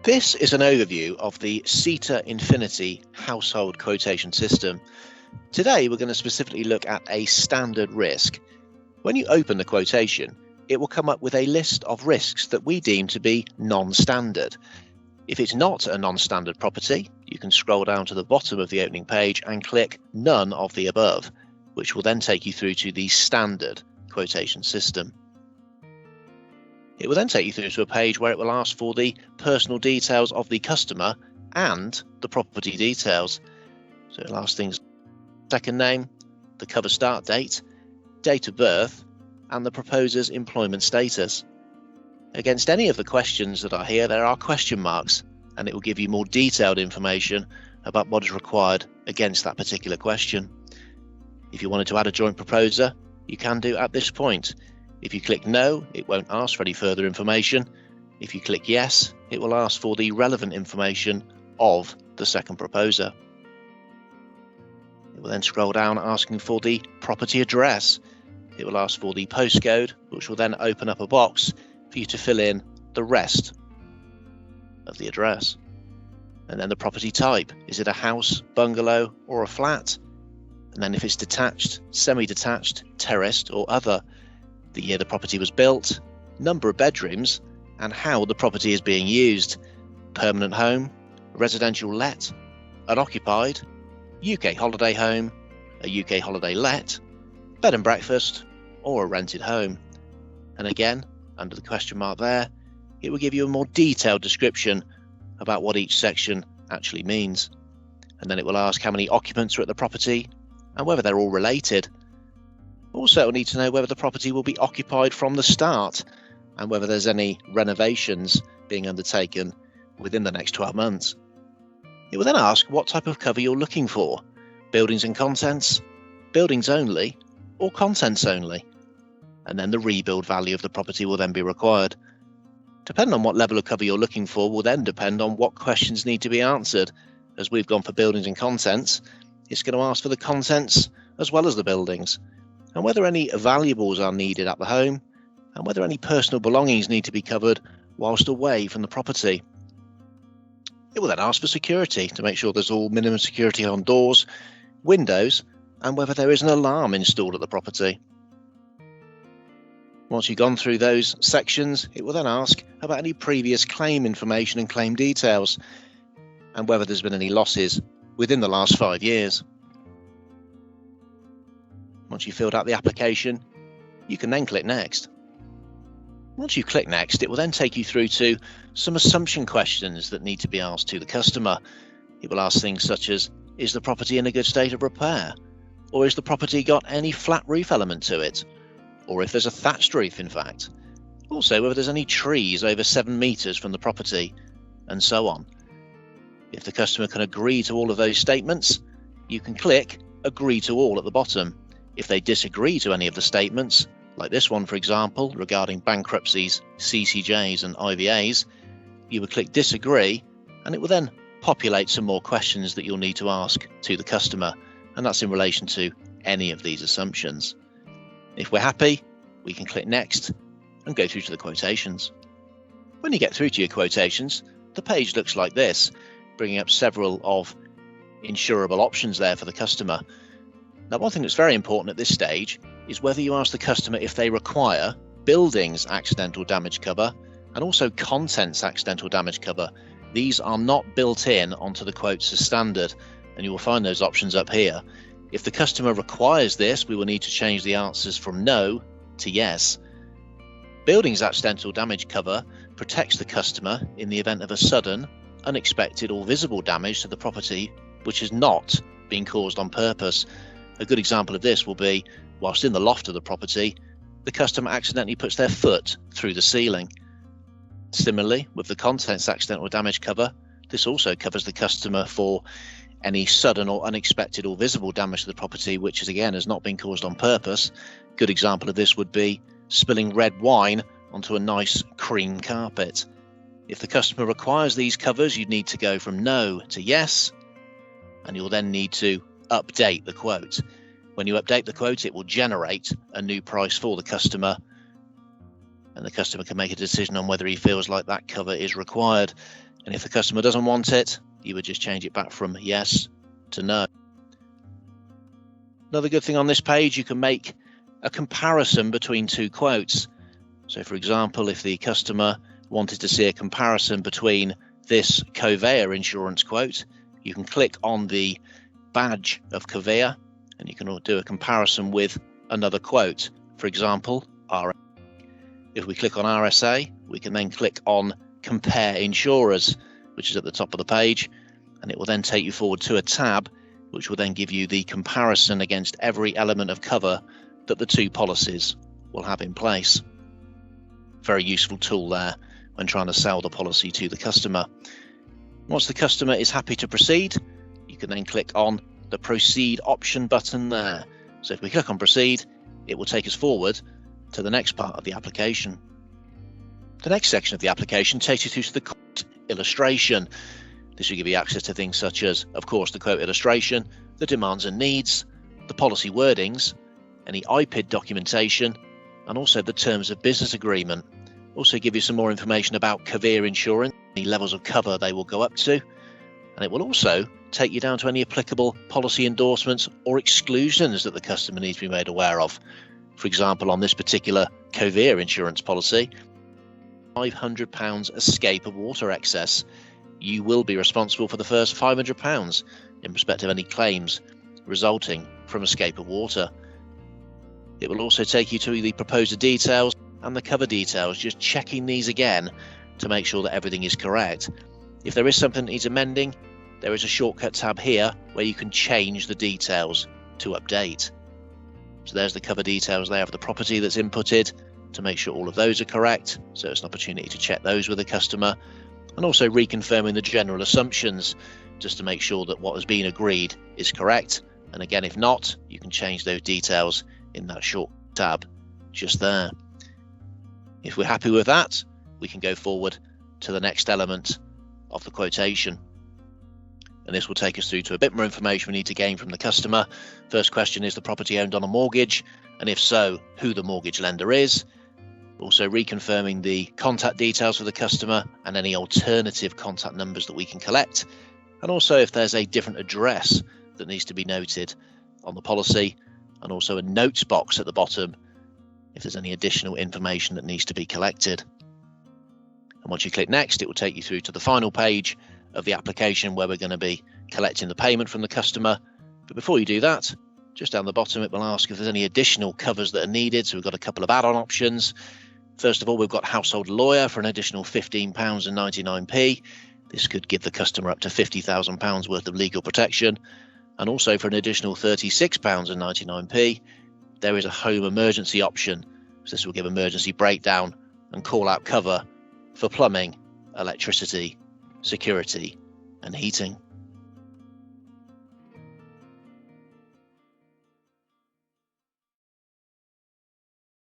This is an overview of the SITA Infinity household quotation system. Today we're going to specifically look at a standard risk. When you open the quotation, it will come up with a list of risks that we deem to be non-standard. If it's not a non-standard property, you can scroll down to the bottom of the opening page and click None of the Above, which will then take you through to the standard quotation system. It will then take you through to a page where it will ask for the personal details of the customer and the property details. So it'll ask things like second name, the cover start date, date of birth, and the proposer's employment status. Against any of the questions that are here, there are question marks, and it will give you more detailed information about what is required against that particular question. If you wanted to add a joint proposer, you can do at this point. If you click no, it won't ask for any further information. If you click yes, it will ask for the relevant information of the second proposer. It will then scroll down asking for the property address. It will ask for the postcode, which will then open up a box for you to fill in the rest of the address. And then the property type. Is it a house, bungalow, or a flat? And then if it's detached, semi-detached, terraced, or other, the year the property was built, number of bedrooms, and how the property is being used. Permanent home, residential let, unoccupied, UK holiday home, a UK holiday let, bed and breakfast, or a rented home. And again, under the question mark there, it will give you a more detailed description about what each section actually means. And then it will ask how many occupants are at the property and whether they're all related. Also, it will need to know whether the property will be occupied from the start and whether there's any renovations being undertaken within the next 12 months. It will then ask what type of cover you're looking for, buildings and contents, buildings only, or contents only. And then the rebuild value of the property will then be required. Depending on what level of cover you're looking for will then depend on what questions need to be answered. As we've gone for buildings and contents, it's going to ask for the contents as well as the buildings, and whether any valuables are needed at the home, and whether any personal belongings need to be covered whilst away from the property. It will then ask for security to make sure there's all minimum security on doors, windows, and whether there is an alarm installed at the property. Once you've gone through those sections, it will then ask about any previous claim information and claim details, and whether there's been any losses within the last 5 years. Once you've filled out the application, you can then click Next. Once you click Next, it will then take you through to some assumption questions that need to be asked to the customer. It will ask things such as, is the property in a good state of repair? Or is the property got any flat roof element to it? Or if there's a thatched roof, in fact. Also, whether there's any trees over 7 meters from the property, and so on. If the customer can agree to all of those statements, you can click Agree to All at the bottom. If they disagree to any of the statements, like this one for example, regarding bankruptcies, CCJs and IVAs, you would click Disagree, and it will then populate some more questions that you'll need to ask to the customer, and that's in relation to any of these assumptions. If we're happy, we can click Next and go through to the quotations. When you get through to your quotations, the page looks like this, bringing up several of insurable options there for the customer. Now, one thing that's very important at this stage is whether you ask the customer if they require buildings accidental damage cover and also contents accidental damage cover. These are not built in onto the quotes as standard, and you will find those options up here. If the customer requires this, we will need to change the answers from no to yes. Buildings accidental damage cover protects the customer in the event of a sudden, unexpected or visible damage to the property which has not been caused on purpose. A good example of this will be whilst in the loft of the property, the customer accidentally puts their foot through the ceiling. Similarly, with the contents accidental damage cover, this also covers the customer for any sudden or unexpected or visible damage to the property which is again has not been caused on purpose. A good example of this would be spilling red wine onto a nice cream carpet. If the customer requires these covers, you'd need to go from no to yes, and you'll then need to update the quote. When you update the quote, it will generate a new price for the customer, and the customer can make a decision on whether he feels like that cover is required. And if the customer doesn't want it, you would just change it back from yes to no. Another good thing on this page, you can make a comparison between two quotes. So for example, if the customer wanted to see a comparison between this Covéa insurance quote, you can click on the badge of Covéa and you can do a comparison with another quote. For example, RSA. If we click on RSA, we can then click on Compare Insurers, which is at the top of the page, and it will then take you forward to a tab which will then give you the comparison against every element of cover that the two policies will have in place. Very useful tool there when trying to sell the policy to the customer. Once the customer is happy to proceed, you can then click on the Proceed option button there. So if we click on Proceed, it will take us forward to the next part of the application. The next section of the application takes you through to the quote illustration. This will give you access to things such as, of course, the quote illustration, the demands and needs, the policy wordings, any IPID documentation, and also the terms of business agreement. Also give you some more information about Covéa insurance, the levels of cover they will go up to, and it will also take you down to any applicable policy endorsements or exclusions that the customer needs to be made aware of. For example, on this particular Covéa insurance policy, £500 escape of water excess. You will be responsible for the first £500 in respect of any claims resulting from escape of water. It will also take you to the proposer details and the cover details, just checking these again to make sure that everything is correct. If there is something that needs amending, there is a shortcut tab here where you can change the details to update. So there's the cover details there of the property that's inputted to make sure all of those are correct. So it's an opportunity to check those with the customer, and also reconfirming the general assumptions just to make sure that what has been agreed is correct. And again, if not, you can change those details in that short tab just there. If we're happy with that, we can go forward to the next element of the quotation. And this will take us through to a bit more information we need to gain from the customer. First question, is the property owned on a mortgage? And if so, who the mortgage lender is? Also reconfirming the contact details for the customer and any alternative contact numbers that we can collect. And also if there's a different address that needs to be noted on the policy, and also a notes box at the bottom if there's any additional information that needs to be collected. And once you click next, it will take you through to the final page of the application where we're going to be collecting the payment from the customer. But before you do that, just down the bottom, it will ask if there's any additional covers that are needed. So we've got a couple of add-on options. First of all, we've got household lawyer for an additional £15.99. This could give the customer up to £50,000 worth of legal protection. And also for an additional £36.99, there is a home emergency option. So this will give emergency breakdown and call out cover for plumbing, electricity, security and heating.